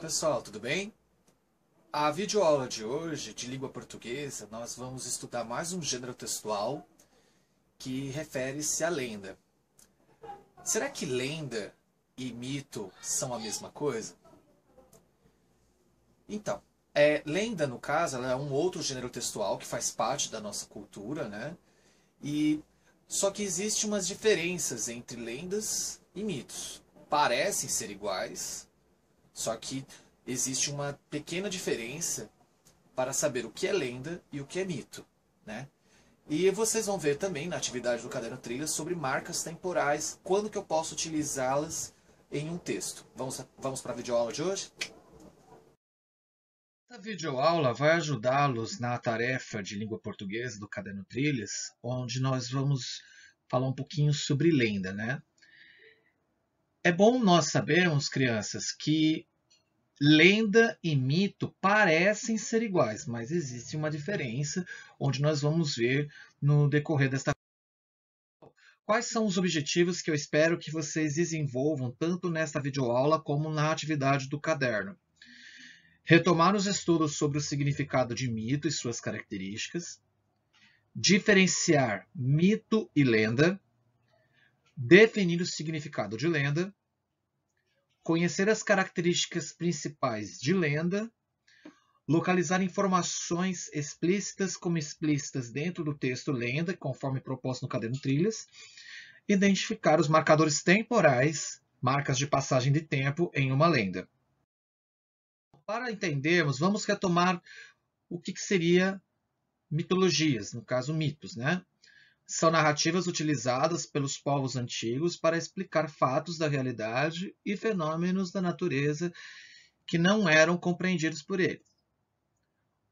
Olá pessoal, tudo bem? A videoaula de hoje, de língua portuguesa, nós vamos estudar mais um gênero textual que refere-se à lenda. Será que lenda e mito são a mesma coisa? Então, lenda, no caso, ela é um outro gênero textual que faz parte da nossa cultura, né? E só que existem umas diferenças entre lendas e mitos. Parecem ser iguais, só que existe uma pequena diferença para saber o que é lenda e o que é mito, né? E vocês vão ver também na atividade do Caderno Trilha sobre marcas temporais, quando que eu posso utilizá-las em um texto. Vamos para a videoaula de hoje? Essa videoaula vai ajudá-los na tarefa de língua portuguesa do Caderno Trilhas, onde nós vamos falar um pouquinho sobre lenda, né? É bom nós sabermos, crianças, que lenda e mito parecem ser iguais, mas existe uma diferença, onde nós vamos ver no decorrer desta. Quais são os objetivos que eu espero que vocês desenvolvam tanto nesta videoaula como na atividade do caderno? Retomar os estudos sobre o significado de mito e suas características, diferenciar mito e lenda, definir o significado de lenda, conhecer as características principais de lenda, localizar informações explícitas como explícitas dentro do texto lenda, conforme proposto no Caderno Trilhas, identificar os marcadores temporais, marcas de passagem de tempo em uma lenda. Para entendermos, vamos retomar o que seria mitologias, no caso mitos, né? São narrativas utilizadas pelos povos antigos para explicar fatos da realidade e fenômenos da natureza que não eram compreendidos por eles.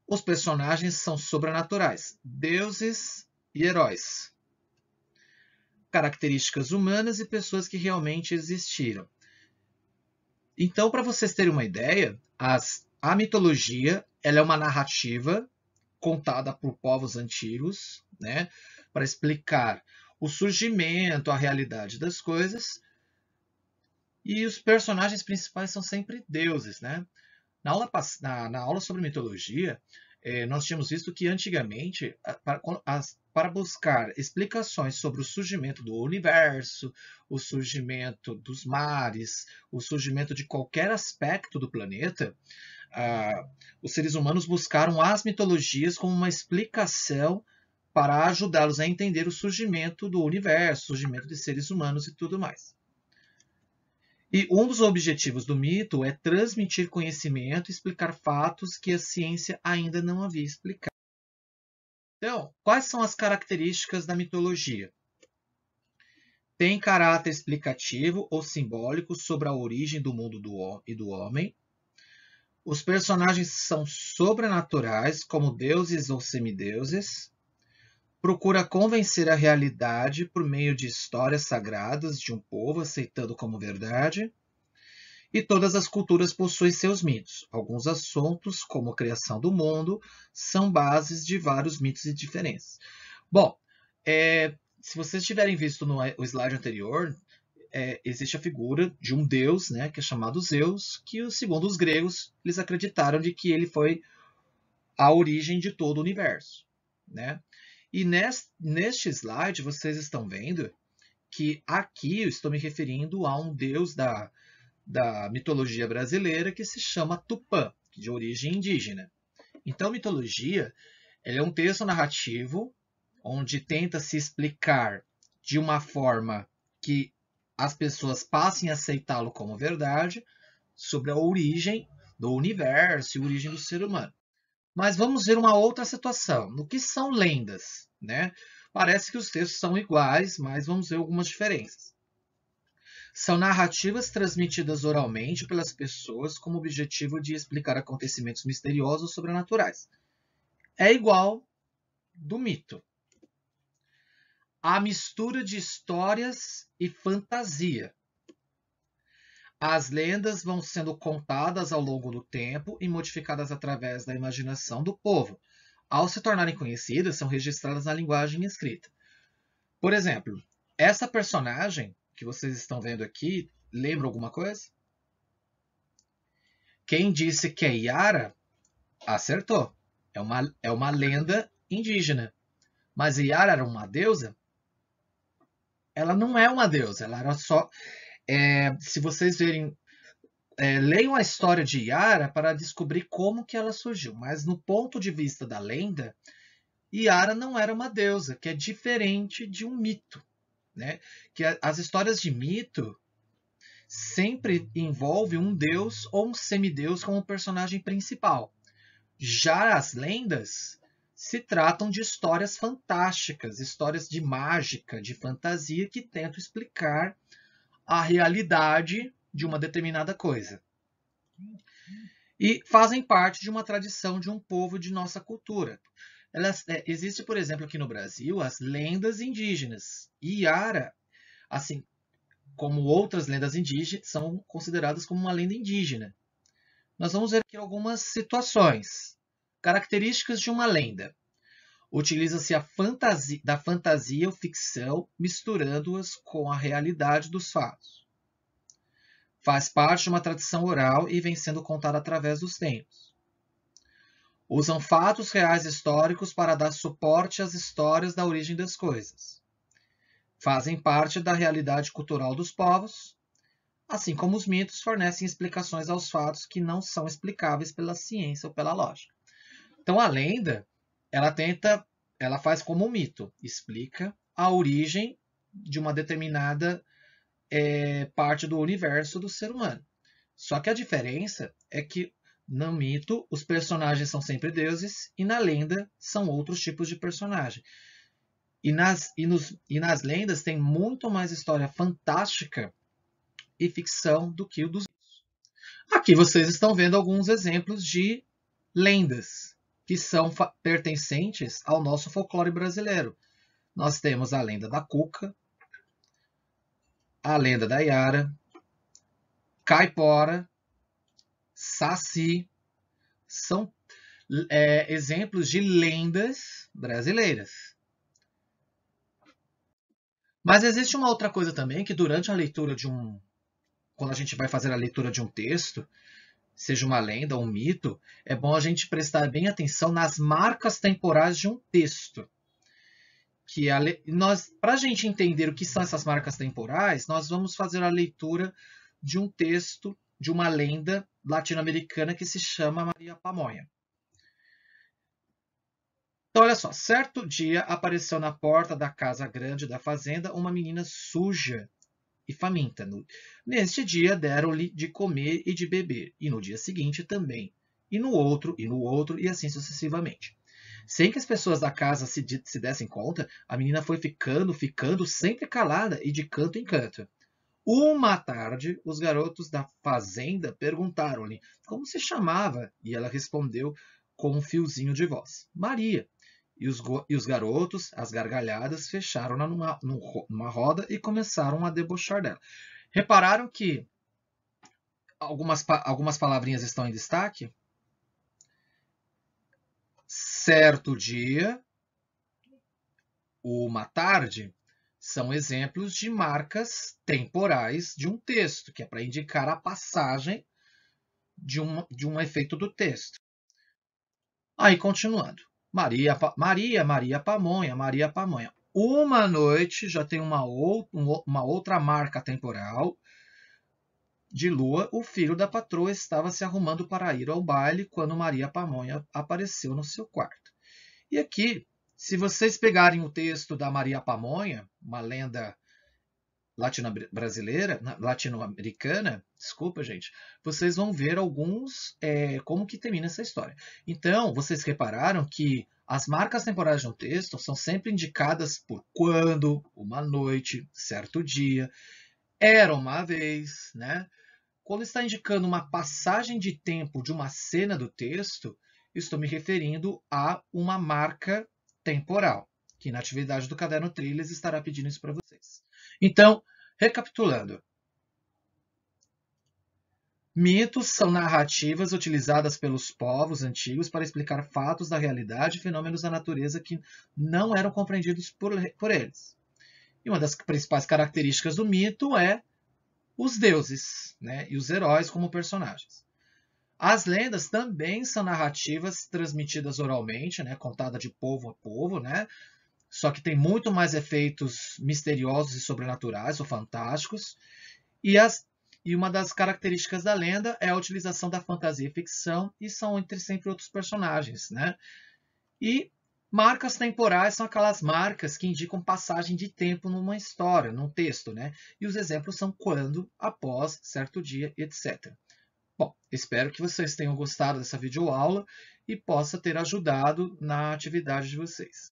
Os personagens são sobrenaturais, deuses e heróis. Características humanas e pessoas que realmente existiram. Então, para vocês terem uma ideia, a mitologia ela é uma narrativa contada por povos antigos, né, para explicar o surgimento, a realidade das coisas. E os personagens principais são sempre deuses, né? Na aula sobre mitologia, nós tínhamos visto que antigamente, para buscar explicações sobre o surgimento do universo, o surgimento dos mares, o surgimento de qualquer aspecto do planeta, os seres humanos buscaram as mitologias como uma explicação para ajudá-los a entender o surgimento do universo, o surgimento de seres humanos e tudo mais. E um dos objetivos do mito é transmitir conhecimento e explicar fatos que a ciência ainda não havia explicado. Então, quais são as características da mitologia? Tem caráter explicativo ou simbólico sobre a origem do mundo e do homem. Os personagens são sobrenaturais, como deuses ou semideuses. Procura convencer a realidade por meio de histórias sagradas de um povo, aceitando como verdade. E todas as culturas possuem seus mitos. Alguns assuntos, como a criação do mundo, são bases de vários mitos e diferenças. Bom, se vocês tiverem visto no slide anterior, existe a figura de um deus, né, que é chamado Zeus, que, segundo os gregos, eles acreditaram de que ele foi a origem de todo o universo, né? E neste slide, vocês estão vendo que aqui eu estou me referindo a um deus da mitologia brasileira que se chama Tupã, de origem indígena. Então, mitologia é um texto narrativo onde tenta se explicar de uma forma que as pessoas passem a aceitá-lo como verdade sobre a origem do universo e a origem do ser humano. Mas vamos ver uma outra situação. No que são lendas, né? Parece que os textos são iguais, mas vamos ver algumas diferenças. São narrativas transmitidas oralmente pelas pessoas com o objetivo de explicar acontecimentos misteriosos ou sobrenaturais. É igual do mito. A mistura de histórias e fantasia. As lendas vão sendo contadas ao longo do tempo e modificadas através da imaginação do povo. Ao se tornarem conhecidas, são registradas na linguagem escrita. Por exemplo, essa personagem que vocês estão vendo aqui, lembra alguma coisa? Quem disse que é Yara, acertou. É uma lenda indígena. Mas Yara era uma deusa? Ela não é uma deusa, ela era só... se vocês verem, leiam a história de Yara para descobrir como que ela surgiu. Mas no ponto de vista da lenda, Yara não era uma deusa, que é diferente de um mito. Né? Que as histórias de mito sempre envolvem um deus ou um semideus como personagem principal. Já as lendas se tratam de histórias fantásticas, histórias de mágica, de fantasia, que tentam explicar a realidade de uma determinada coisa. E fazem parte de uma tradição de um povo de nossa cultura. Existe, por exemplo, aqui no Brasil, as lendas indígenas. E Yara, assim como outras lendas indígenas, são consideradas como uma lenda indígena. Nós vamos ver aqui algumas situações. Características de uma lenda. Utiliza-se da fantasia ou ficção, misturando-as com a realidade dos fatos. Faz parte de uma tradição oral e vem sendo contada através dos tempos. Usam fatos reais históricos para dar suporte às histórias da origem das coisas. Fazem parte da realidade cultural dos povos, assim como os mitos fornecem explicações aos fatos que não são explicáveis pela ciência ou pela lógica. Então a lenda, ela faz como um mito, explica a origem de uma determinada parte do universo do ser humano. Só que a diferença é que no mito os personagens são sempre deuses e na lenda são outros tipos de personagem. E nas lendas tem muito mais história fantástica e ficção do que o dos mitos. Aqui vocês estão vendo alguns exemplos de lendas que são pertencentes ao nosso folclore brasileiro. Nós temos a lenda da Cuca, a lenda da Yara, Caipora, Saci, são exemplos de lendas brasileiras. Mas existe uma outra coisa também, que durante a leitura quando a gente vai fazer a leitura de um texto, seja uma lenda ou um mito, é bom a gente prestar bem atenção nas marcas temporais de um texto. Para a gente entender o que são essas marcas temporais, nós vamos fazer a leitura de um texto, de uma lenda latino-americana que se chama Maria Pamonha. Então, olha só, certo dia apareceu na porta da casa grande da fazenda uma menina suja e faminta. Neste dia deram-lhe de comer e de beber, e no dia seguinte também, e no outro, e assim sucessivamente. Sem que as pessoas da casa se dessem conta, a menina foi ficando sempre calada e de canto em canto. Uma tarde, os garotos da fazenda perguntaram-lhe como se chamava, e ela respondeu com um fiozinho de voz: Maria. E os garotos, às gargalhadas, fecharam-na numa roda e começaram a debochar dela. Repararam que algumas palavrinhas estão em destaque? Certo dia, uma tarde, são exemplos de marcas temporais de um texto, que é para indicar a passagem de um efeito do texto. Aí, continuando. Maria Pamonha, Maria Pamonha. Uma noite já tem uma outra marca temporal de lua. O filho da patroa estava se arrumando para ir ao baile quando Maria Pamonha apareceu no seu quarto. E aqui, se vocês pegarem o texto da Maria Pamonha, uma lenda latino-americana, desculpa, gente, vocês vão ver como que termina essa história. Então, vocês repararam que as marcas temporais de um texto são sempre indicadas por quando, uma noite, certo dia, era uma vez, né? Quando está indicando uma passagem de tempo de uma cena do texto, estou me referindo a uma marca temporal, que na atividade do Caderno Trilhas estará pedindo isso para vocês. Então, recapitulando. Mitos são narrativas utilizadas pelos povos antigos para explicar fatos da realidade e fenômenos da natureza que não eram compreendidos por eles. E uma das principais características do mito é os deuses, né, e os heróis como personagens. As lendas também são narrativas transmitidas oralmente, né, contada de povo a povo, né, só que tem muito mais efeitos misteriosos e sobrenaturais ou fantásticos. E uma das características da lenda é a utilização da fantasia e ficção, e são entre sempre outros personagens, né? E marcas temporais são aquelas marcas que indicam passagem de tempo numa história, num texto, né? E os exemplos são quando, após, certo dia, etc. Bom, espero que vocês tenham gostado dessa videoaula e possa ter ajudado na atividade de vocês.